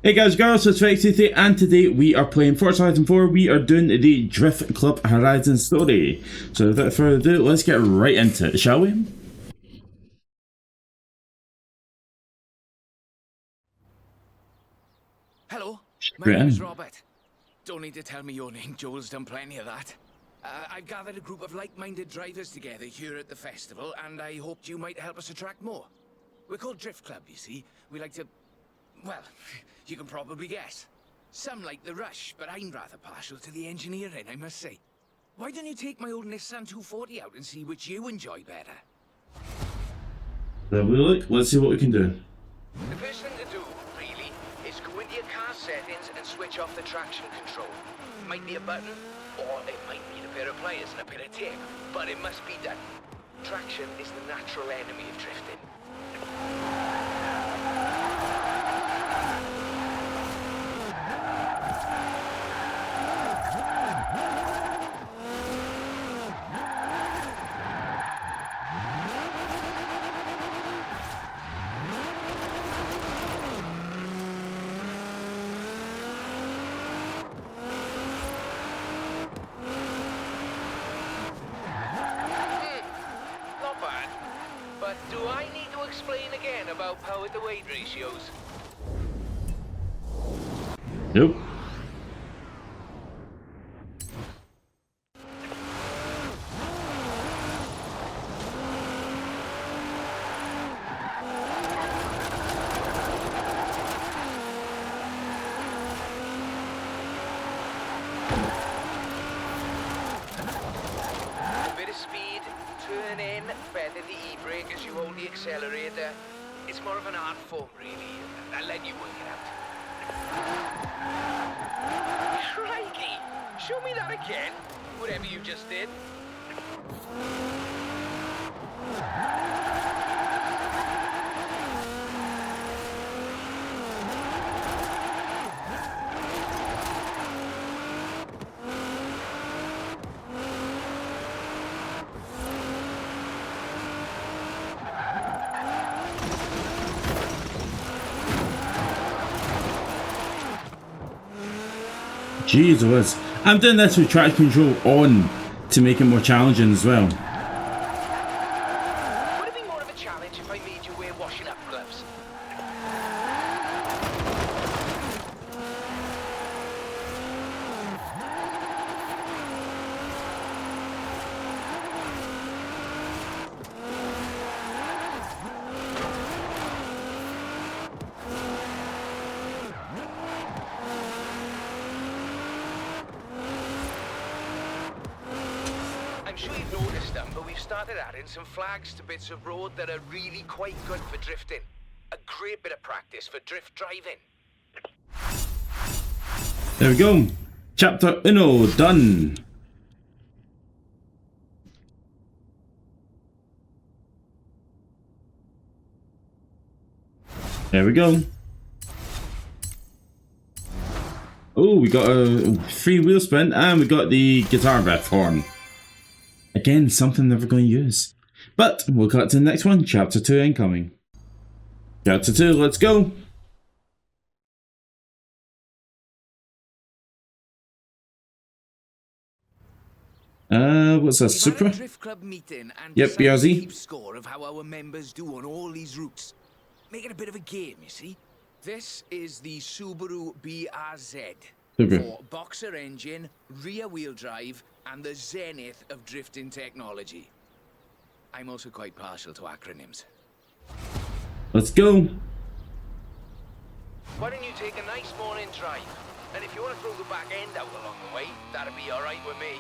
Hey guys, girls, it's Rexy and today we are playing Forza Horizon 4. We are doing the Drift Club Horizon story. So without further ado, let's get right into it, shall we? Hello, my Straight name is in. Robert. Don't need to tell me your name, Joel's done plenty of that. I've gathered a group of like-minded drivers together here at the festival, and I hoped you might help us attract more. We're called Drift Club, you see. We like to... well, you can probably guess. Some like the rush, but I'm rather partial to the engineering, I must say. Why don't you take my old Nissan 240 out and see which you enjoy better? Have a look, let's see what we can do. The first thing to do, really, is go into your car settings and switch off the traction control. It might be a button, or it might need a pair of pliers and a bit of tape, but it must be done. Traction is the natural enemy of drifting. Not bad. But do I need to explain again about power to weight ratios? Nope. A bit of speed, turn in, feather the e-brake as you hold the accelerator. It's more of an art form, really. I'll let you work it out. Crikey! Show me that again, whatever you just did. Jeez whiz. I'm doing this with traction control on to make it more challenging as well. Would it be more of a challenge if I made you wear washing up gloves? I'm sure you've noticed them, but we've started adding some flags to bits of road that are really quite good for drifting. A great bit of practice for drift driving. There we go. Chapter Uno done. There we go. Oh, we got a free wheel sprint and we got the guitar riff horn. Again, something I'm never going to use. But we'll cut to the next one. Chapter 2 incoming. Chapter 2, let's go. What's that, We've had Supra? a drift club meeting and Yep, decided to BRZ. keep score of how our members do on all these routes. Make it a bit of a game, you see. This is the Subaru BRZ. Super. For boxer engine, rear wheel drive, and the zenith of drifting technology. I'm also quite partial to acronyms. Let's go. Why don't you take a nice morning drive? And if you want to throw the back end out along the way, that'd be alright with me.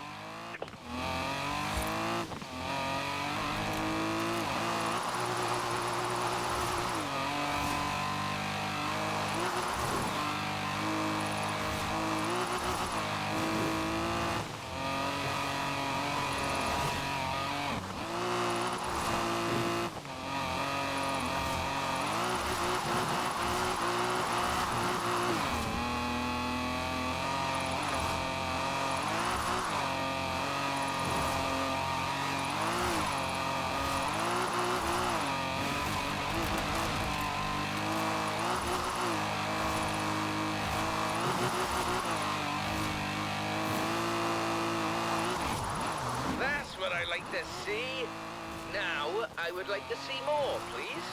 like to see. Now, I would like to see more, please.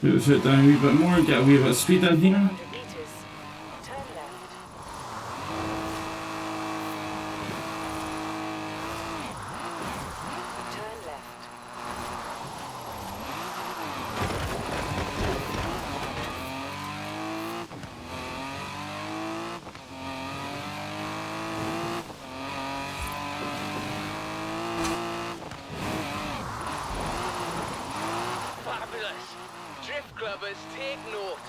Move the foot down a wee bit more, get a wee bit of speed down here. 100 meters. Turn left. Turn left. Fabulous. Drift clubbers, take note.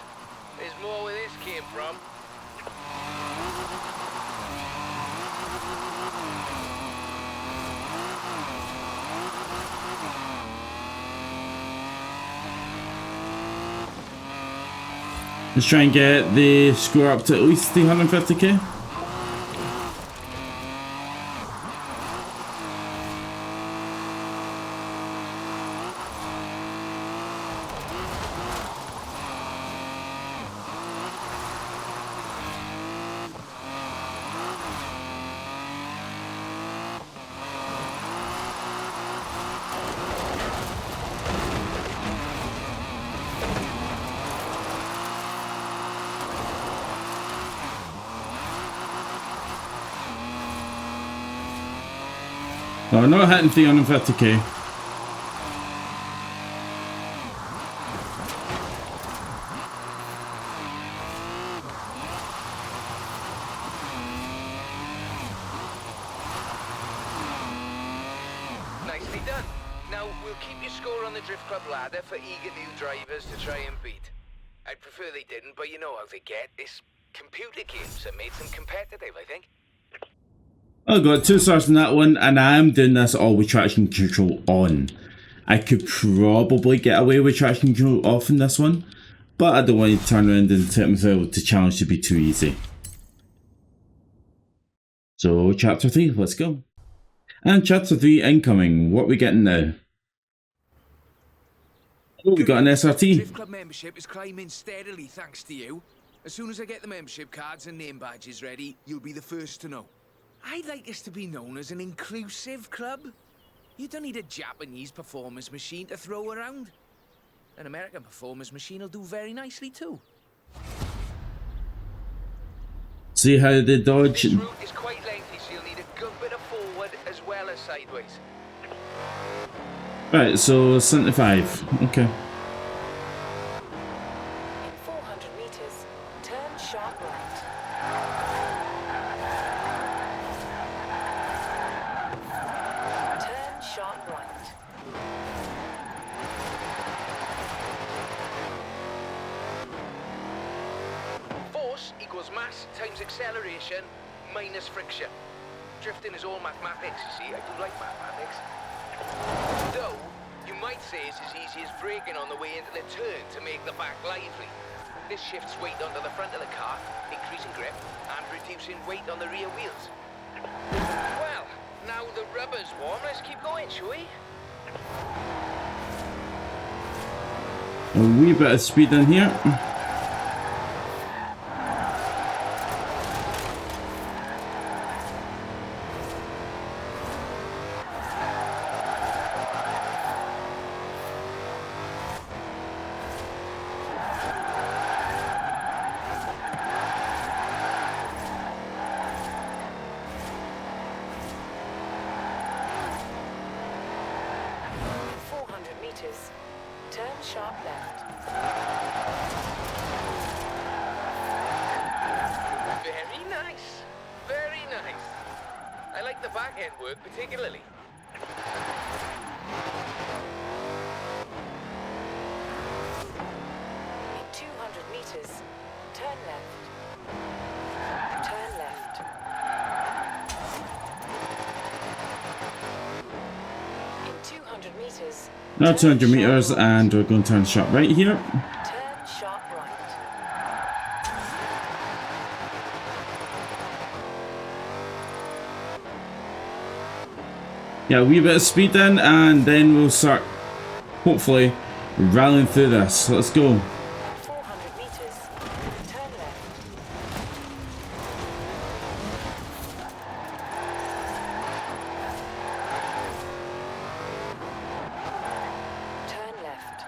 There's more where this came from. Let's try and get the score up to at least 350k. No, not hitting 350k. Nicely done. Now, we'll keep your score on the Drift Club ladder for eager new drivers to try and beat. I'd prefer they didn't, but you know how they get. This computer games have made them competitive, I think. I got 2 stars in that one, and I am doing this all with traction control on. I could probably get away with traction control off in this one, but I don't want to turn around and set myself to challenge to be too easy. So, chapter 3, let's go. And chapter 3 incoming. What are we getting now? Oh, we got an SRT. Drift Club membership is climbing steadily thanks to you. As soon as I get the membership cards and name badges ready, you'll be the first to know. I'd like us to be known as an inclusive club. You don't need a Japanese performance machine to throw around. An American performance machine will do very nicely too. See how they dodge. This route is quite lengthy, so you'll need a good bit of forward as well as sideways. Right, so 75. Okay. In 400 meters, turn sharp right. Turn sharp right. Force equals mass times acceleration minus friction. Drifting is all mathematics, you see. I do like mathematics. Though, you might say it's as easy as braking on the way into the turn to make the back lively. This shifts weight onto the front of the car, increasing grip and reducing weight on the rear wheels. Well, now the rubber's warm, let's keep going, shall we? A wee bit of speed in here. In 400 meters, turn sharp left. Very nice. Very nice. I like the back end work particularly. In 200 meters, turn left. Turn left. In 200 meters, Now 200 meters, and we're going to turn sharp right here. turn sharp right. Yeah, a wee bit of speed in, and then we'll start hopefully rallying through this. Let's go. 400 meters. Turn left. Turn left.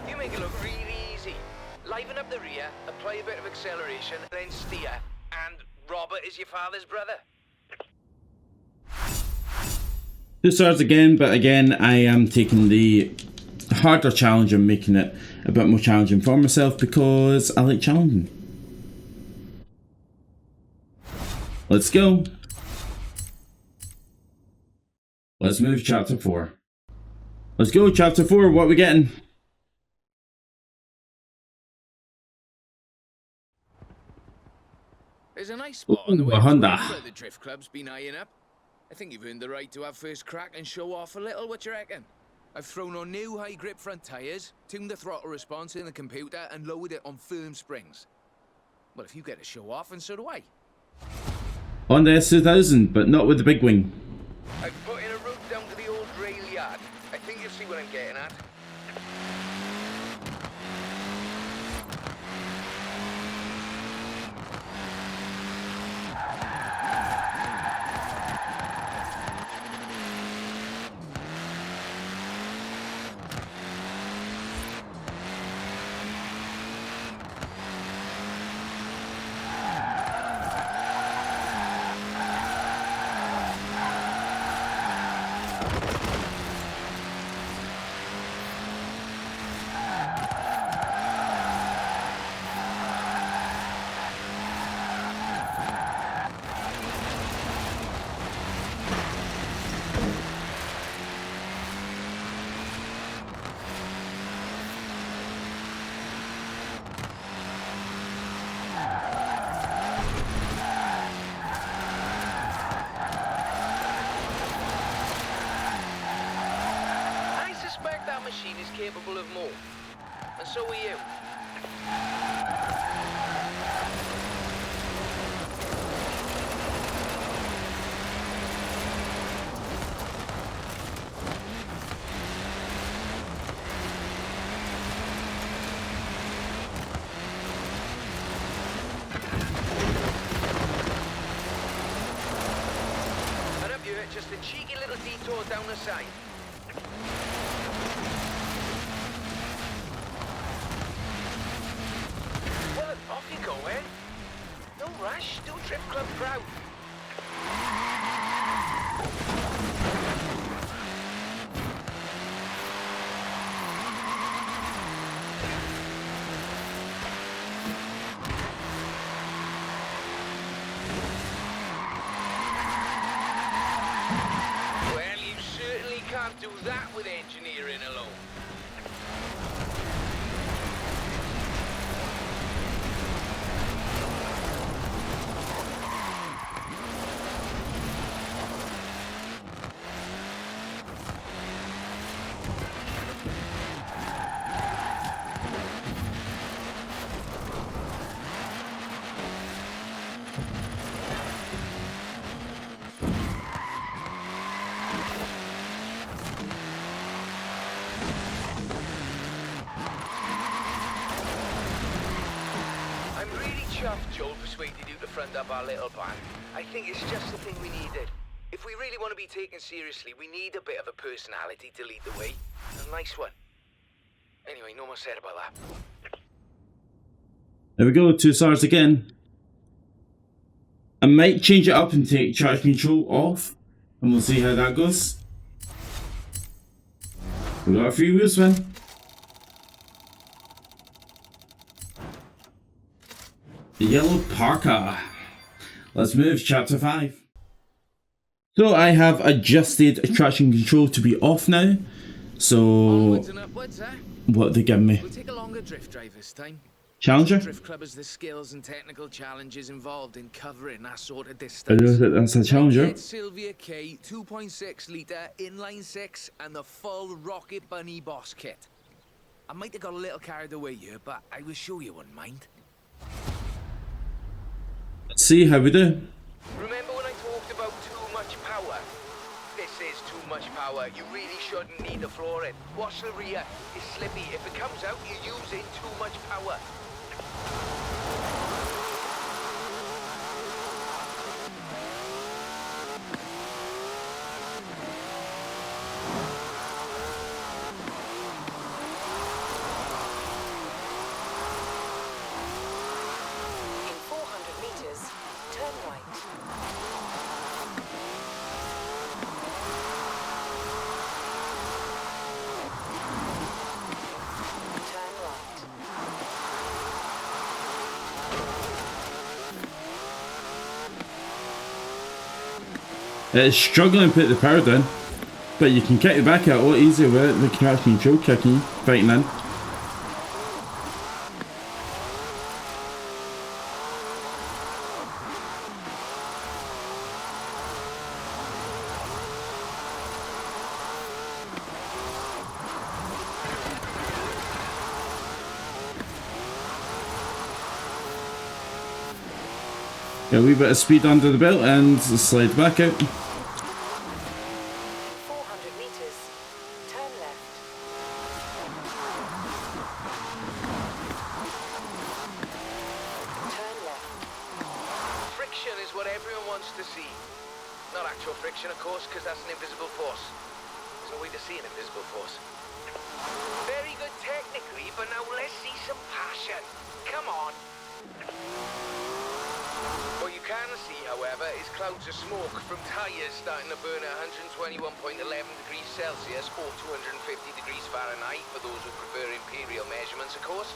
You make it look really easy. Liven up the rear, apply a bit of acceleration, then steer. And Robert is your father's brother. 2 stars again, but again, I am taking the harder challenge and making it a bit more challenging for myself because I like challenging. Let's go. Let's move chapter 4. Let's go, chapter 4. What are we getting? There's a nice spot on the Ooh, way a Honda. that the drift club's been eyeing up. I think you've earned the right to have first crack and show off a little. What you reckon? I've thrown on new high grip front tyres, tuned the throttle response in the computer, and lowered it on firm springs. Well, if you get to show off, and so do I. Honda S2000, but not with the big wing. I've put in a route down to the old rail yard. I think you'll see what I'm getting at. Machine is capable of more, and so are you. And up you hit just a cheeky little detour down the side. Off you go, eh? No rush, do Trip Club proud. Well, you certainly can't do that with engineering alone. Chuffed Joel persuaded you to front up our little band. I think it's just the thing we needed. If we really want to be taken seriously, we need a bit of a personality to lead the way. A nice one. Anyway, no more said about that. There we go, 2 stars again. I might change it up and take charge control off, and we'll see how that goes. We got a free wheel spin. The yellow parka. Let's move chapter 5. So I have adjusted traction control to be off now. So Onwards and upwards, huh? What they give me? We'll take a longer drift drive this time. Challenger? Drift Club has the skills and technical challenges involved in covering that sort of I distance. know that that's a Challenger. 98 Sylvia K, 2.6 litre, inline 6, and the full Rocket Bunny boss kit. I might have got a little carried away here, but I was sure you wouldn't mind. Let's see how we do. Remember when I talked about too much power? This is too much power. You really shouldn't need the flooring. Watch the rear. It's slippy. If it comes out, you're using too much power. In 400 meters, turn right. Turn right. It's struggling to put the power down, but you can kick it back out a lot easier with the traction control kicking, fighting in. Get a wee bit of speed under the belt and slide back out. 400 meters, turn left. Turn left. Friction is what everyone wants to see. Not actual friction, of course, because that's an invisible force. There's no way to see an invisible force. Very good technically, but now let's see some passion. Come on. What you can see, however, is clouds of smoke from tyres starting to burn at 121.11 degrees Celsius or 250 degrees Fahrenheit for those who prefer imperial measurements, of course.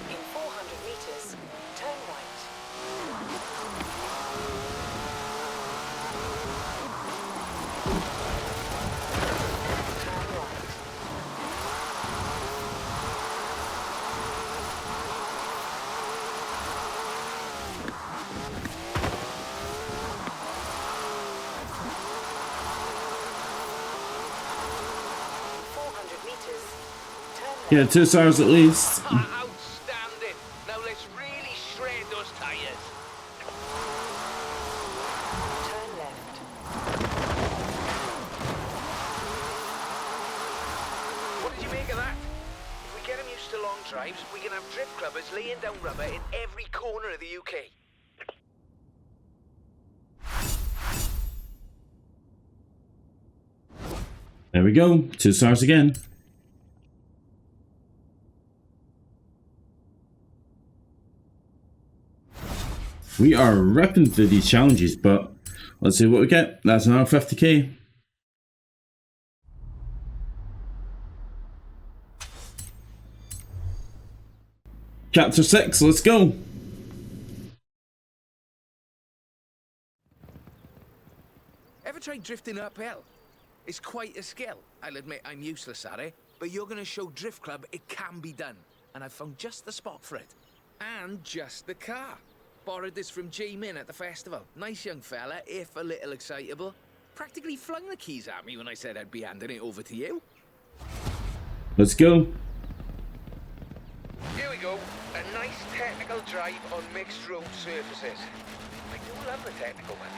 In 400 meters, turn right. Turn right. In 400 meters, turn left. Yeah, 2 stars at least. Outstanding. Now let's really shred those tyres. Turn left. What did you make of that? If we get them used to long drives, we can have drift clubbers laying down rubber in every corner of the UK. There we go, 2 stars again. We are ripping through these challenges, but let's see what we get. That's another 50k. Chapter 6, let's go. Ever tried drifting uphill? It's quite a skill. I'll admit I'm useless at it, but you're going to show Drift Club it can be done. And I've found just the spot for it. And just the car. Borrowed this from J Min at the festival. Nice young fella, if a little excitable. Practically flung the keys at me when I said I'd be handing it over to you. Let's go. Here we go. A nice technical drive on mixed road surfaces. I do love the technical ones.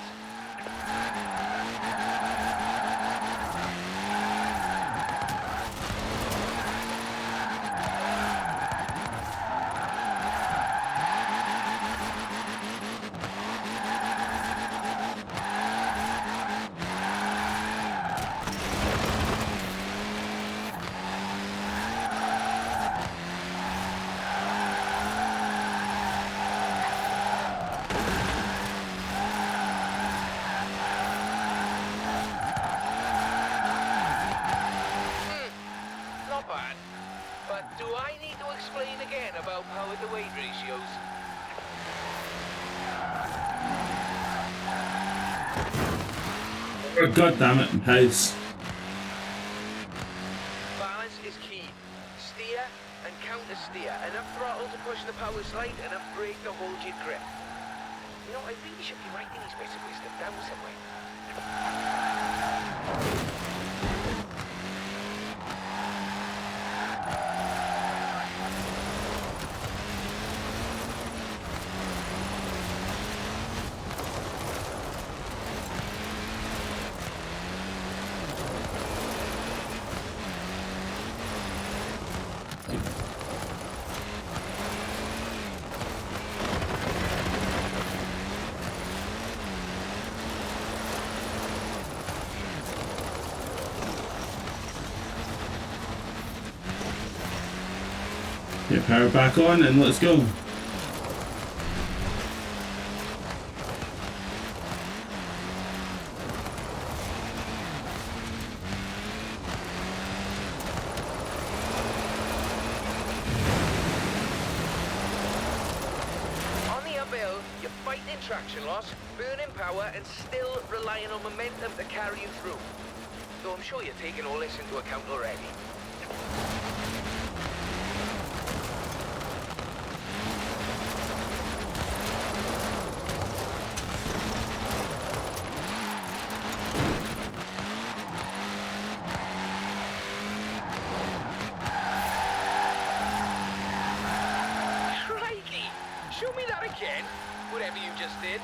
Oh, God damn it, house. Balance is key. Steer and counter steer. Enough throttle to push the power slide, enough brake to hold your grip. You know, I really should be writing these bits of wisdom down somewhere. Get power back on and let's go. On the uphill, you're fighting traction loss, burning power, and still relying on momentum to carry you through. Though I'm sure you're taking all this into account already. Crikey! Show me that again, whatever you just did.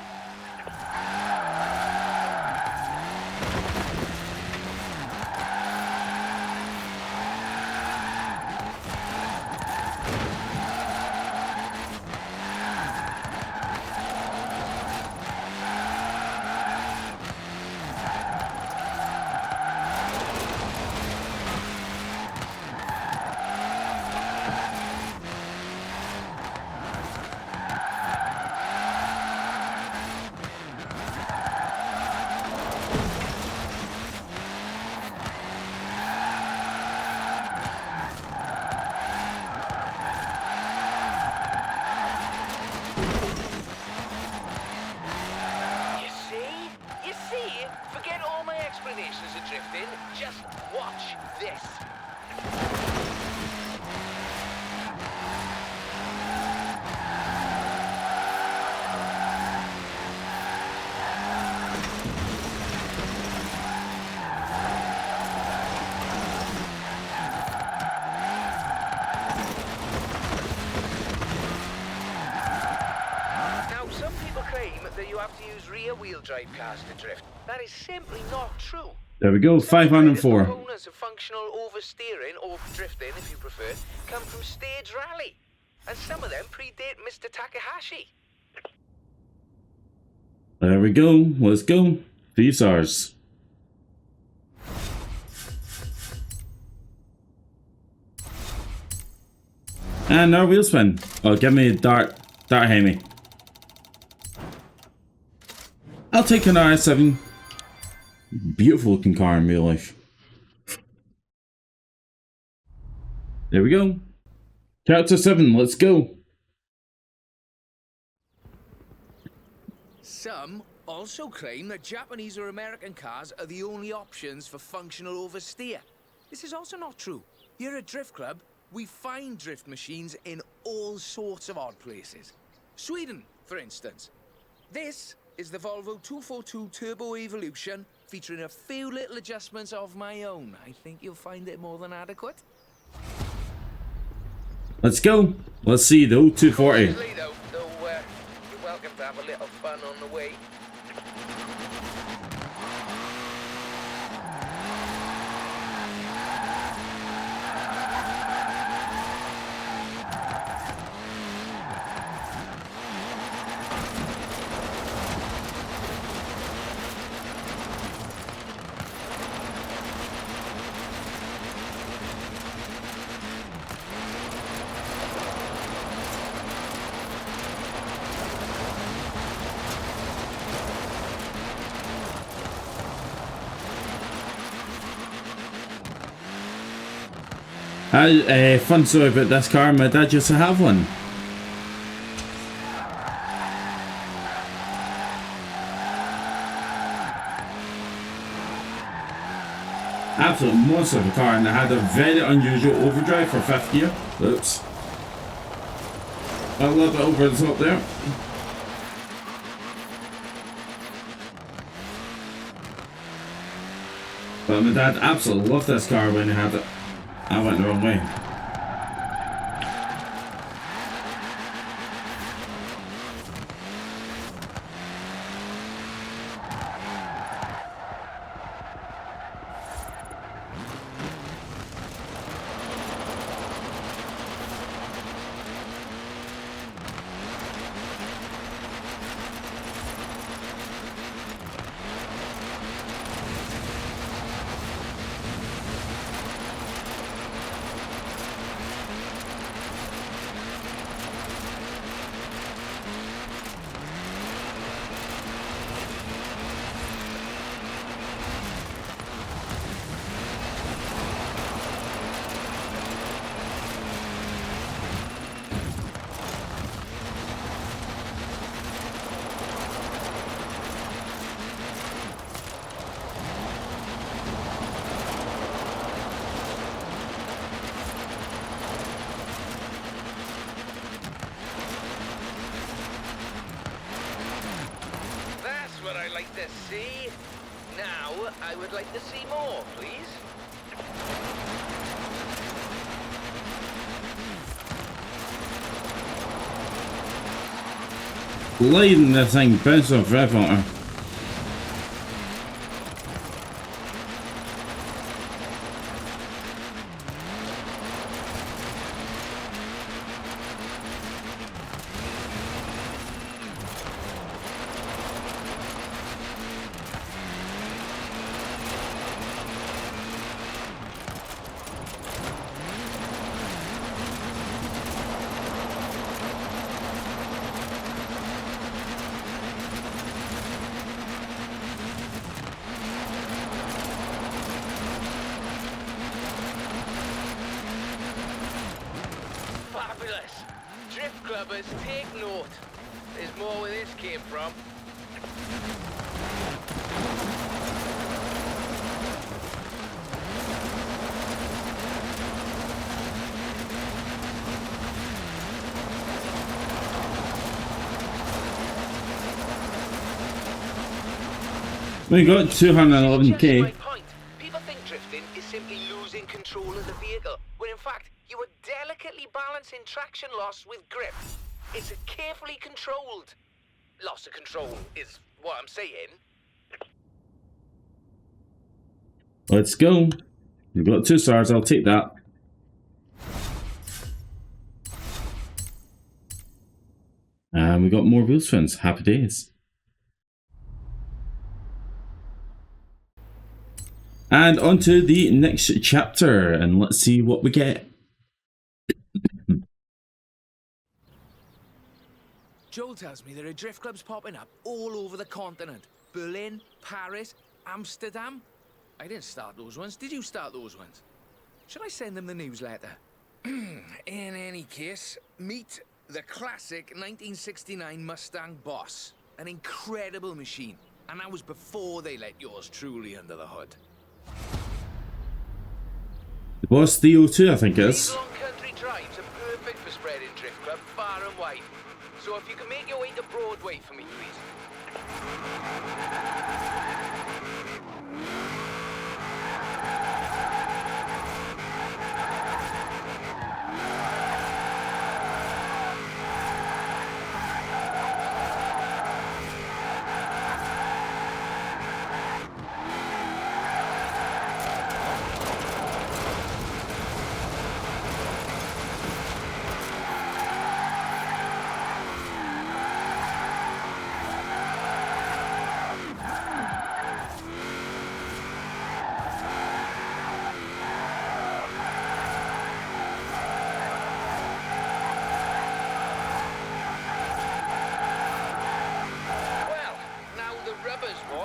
You see? Forget all my explanations of drifting. Just watch this. Now, some people claim that you have to use rear-wheel drive cars to drift. That is simply not true. There we go, 504. Components of functional oversteering, or drifting if you prefer, come from stage rally. And some of them predate Mr. Takahashi. There we go, let's go. 3 stars. And our wheel spin. Oh, give me a dart Hemi. I'll take an RS7. Beautiful looking car in real life. There we go. Chapter 7, let's go. Some also claim that Japanese or American cars are the only options for functional oversteer. This is also not true. Here at Drift Club, we find drift machines in all sorts of odd places. Sweden, for instance. This is the Volvo 242 Turbo Evolution, featuring a few little adjustments of my own. I think you'll find it more than adequate. Let's go. Let's see the 0240. Though, you're welcome to have a little fun on the way. Fun story about this car, my dad used to have one. absolute monster of a car, and it had a very unusual overdrive for 5th gear. Oops. A little bit over the top there. But my dad absolutely loved this car when he had it. I went the wrong way. To see. Now, I would like to see more, please. Lighting this thing, bounce off rev on her. Drift clubbers, take note. There's more where this came from. We got 211k. My point. People think drifting is simply losing control of the vehicle, when in fact you are delicately balancing traction loss with grip. It's a carefully controlled loss of control, is what I'm saying. Let's go. We've got 2 stars, I'll take that. And we got more wheel spins. Happy days. And on to the next chapter, and let's see what we get. Joel tells me there are drift clubs popping up all over the continent. Berlin, Paris, Amsterdam. I didn't start those ones. Did you start those ones? Should I send them the newsletter? In any case, meet the classic 1969 Mustang Boss. An incredible machine. And that was before they let yours truly under the hood. The Boss DO2, I think it is. These long country drives are perfect for spreading drift club far and wide. So if you can make your way to Broadway for me, please.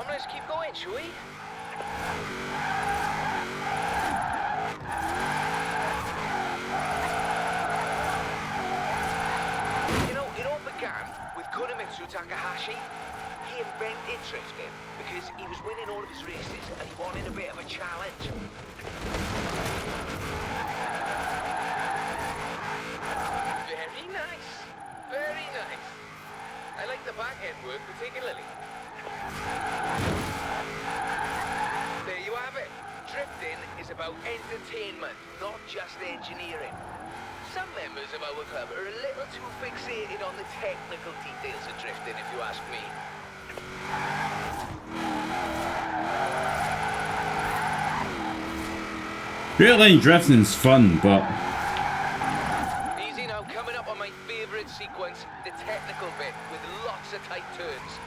Let's keep going, shall we? You know, it all began with Kunimitsu Takahashi. he invented drifting because he was winning all of his races and he wanted a bit of a challenge. Very nice. Very nice. I like the back-end work particularly. There you have it. Drifting is about entertainment, not just engineering. Some members of our club are a little too fixated on the technical details of drifting, if you ask me. Straight line drifting's fun, but Easy now, coming up on my favourite sequence, the technical bit, with lots of tight turns.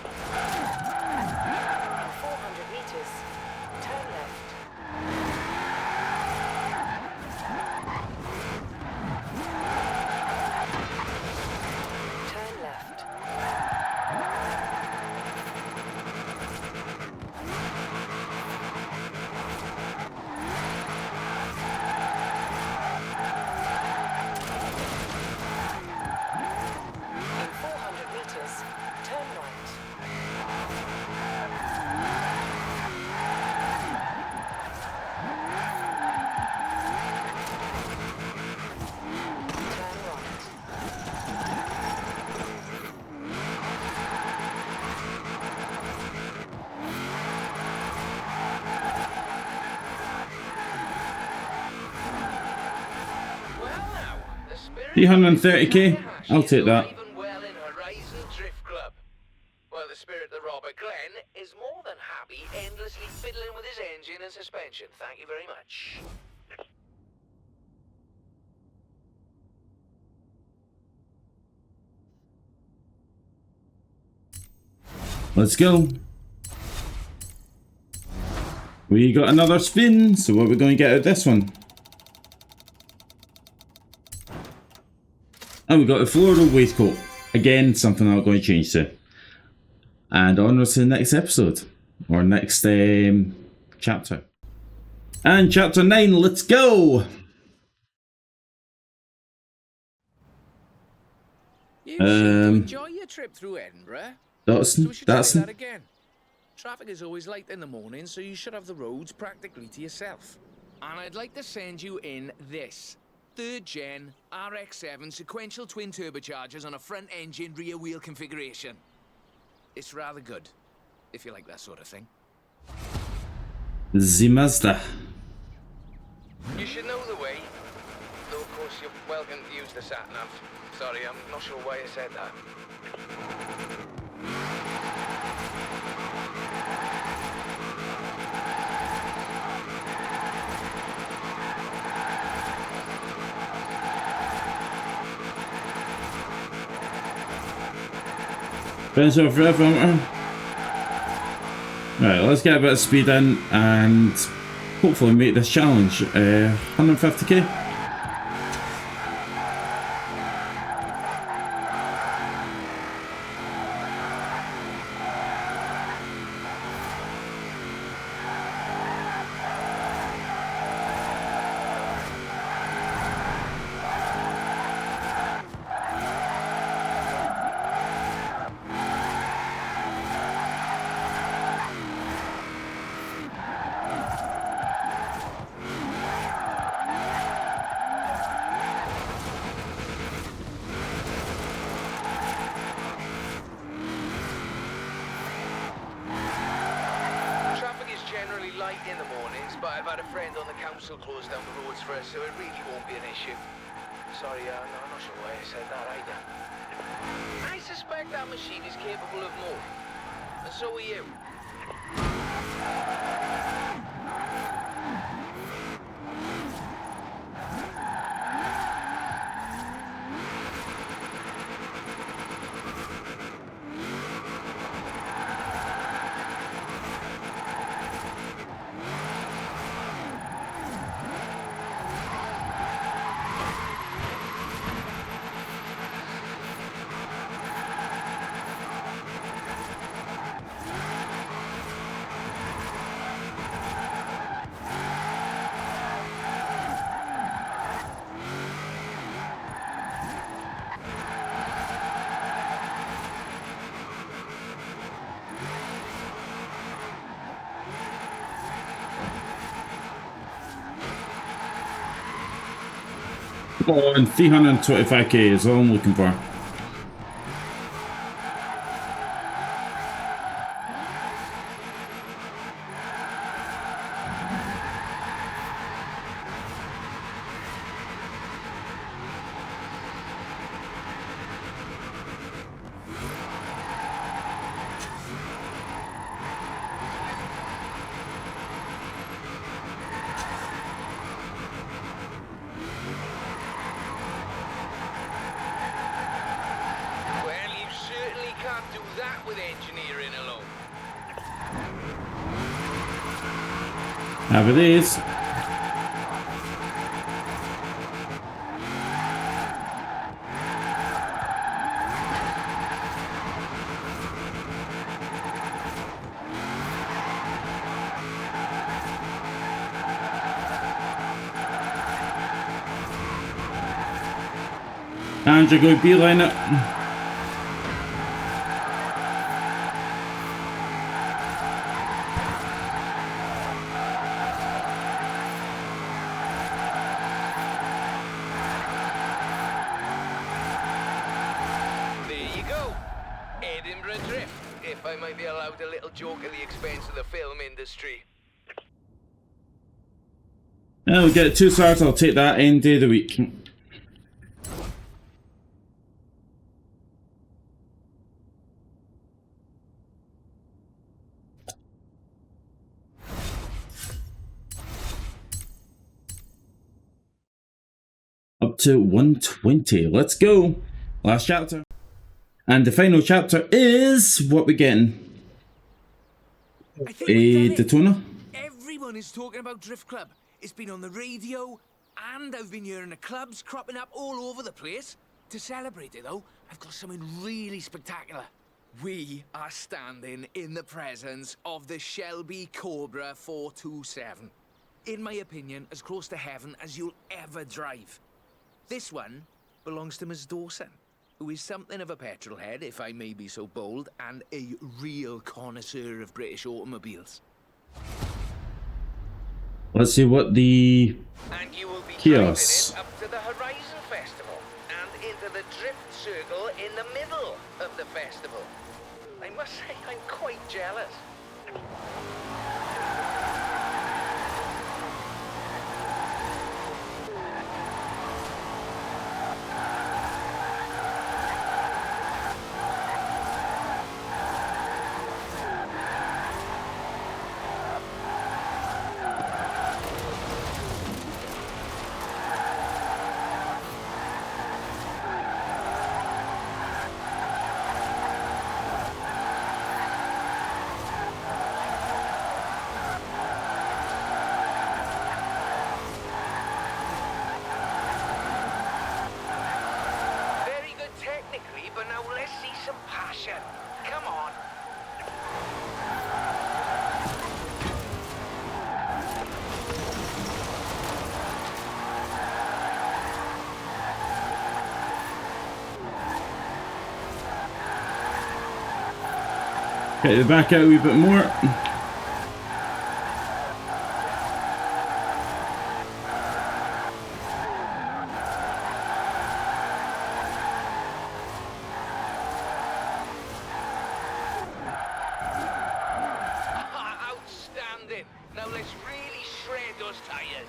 In 400 meters, turn left. Turn left. In 400 meters, turn right. Turn right. Well now, the spirit 330k? I'll take that. alive and well in Horizon Drift Club. Well, the spirit of Robert Glenn is more than happy endlessly fiddling with his engine and suspension. Thank you very much. let's go. We got another spin, so what are we going to get out of this one? And we got a floral waistcoat. Again, something I'm going to change to. And onwards to the next episode. Or next chapter. And chapter 9, let's go! You seem to enjoy your trip through Edinburgh. So we should try That's that again. Traffic is always light in the morning, so you should have the roads practically to yourself. And I'd like to send you in this. 3rd gen RX-7 sequential twin turbochargers on a front engine rear wheel configuration. It's rather good, if you like that sort of thing. the Mazda. You should know the way. Though of course you're welcome to use the sat-nav. Sorry, I'm not sure why I said that. Bounce off forever. Right, let's get a bit of speed in and hopefully make this challenge. 150k. Light in the mornings, but I've had a friend on the council close down the roads for us, so it really won't be an issue. Sorry, I'm not sure why I said that either. I suspect that machine is capable of more, and so are you. Come on, 325k is all I'm looking for. Well, you certainly can't do that with engineering alone. Have it is. And you're going to beeline it. There you go. Edinburgh Drift, if I might be allowed a little joke at the expense of the film industry. And we'll get 2 stars. I'll take that any day of the week. Up to 120. Let's go. Last chapter. And the final chapter is what we're getting. I think we've A done it. Daytona. Everyone is talking about Drift Club. It's been on the radio, and I've been hearing the clubs cropping up all over the place. To celebrate it, though, I've got something really spectacular. We are standing in the presence of the Shelby Cobra 427. In my opinion, as close to heaven as you'll ever drive. This one belongs to Miss Dawson, who is something of a petrol head, if I may be so bold, and a real connoisseur of British automobiles. Let's see what the And you will be Kios. driving it up to the Horizon Festival and into the drift circle in the middle of the festival. I must say I'm quite jealous. Very good technically, but now let's see some passion. Come on. get the back out a wee bit more. Outstanding. Now let's really shred those tires.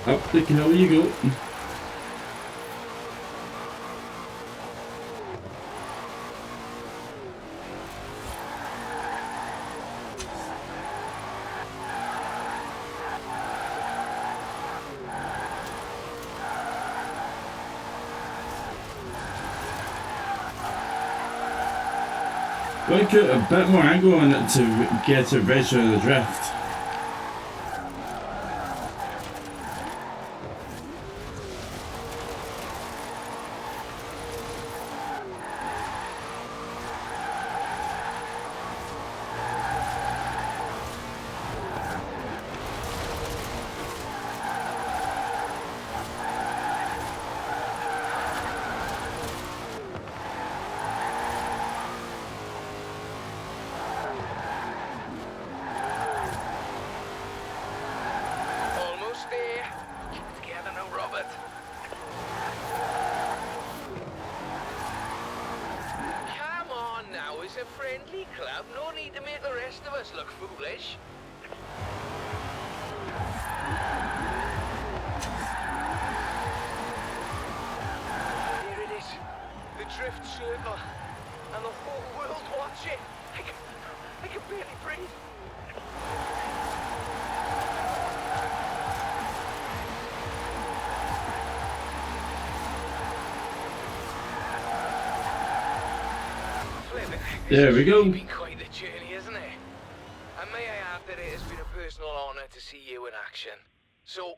Up the hill you go. Gotta put a bit more angle on it to get it ready for the drift. a friendly club. No need to make the rest of us look foolish. Here it is. The drift circle. And the whole world watching. I can barely breathe. There we go. It's been quite the journey, isn't it? And may I add that it has been a personal honour to see you in action. So,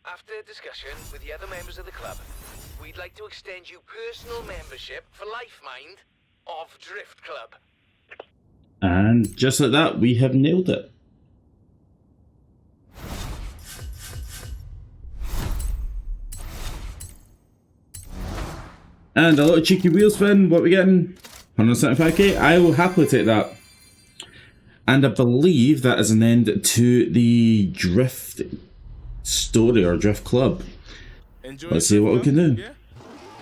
after discussion with the other members of the club, we'd like to extend you personal membership for life, mind, of Drift Club. And just like that, we have nailed it. And a little cheeky wheel spin. What we getting? 175k. I will happily take that. And I believe that is an end to the Drift story or Drift Club. Let's see what we can do. Yeah?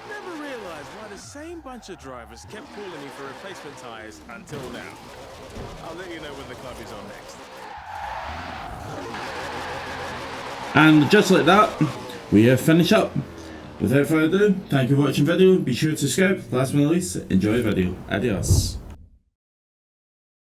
Never realized why the same bunch of drivers kept calling me for replacement tires until now. I'll let you know when the club is on next. And just like that, we have finished up. Without further ado, thank you for watching the video. Be sure to subscribe. Last but not least, enjoy the video. Adios.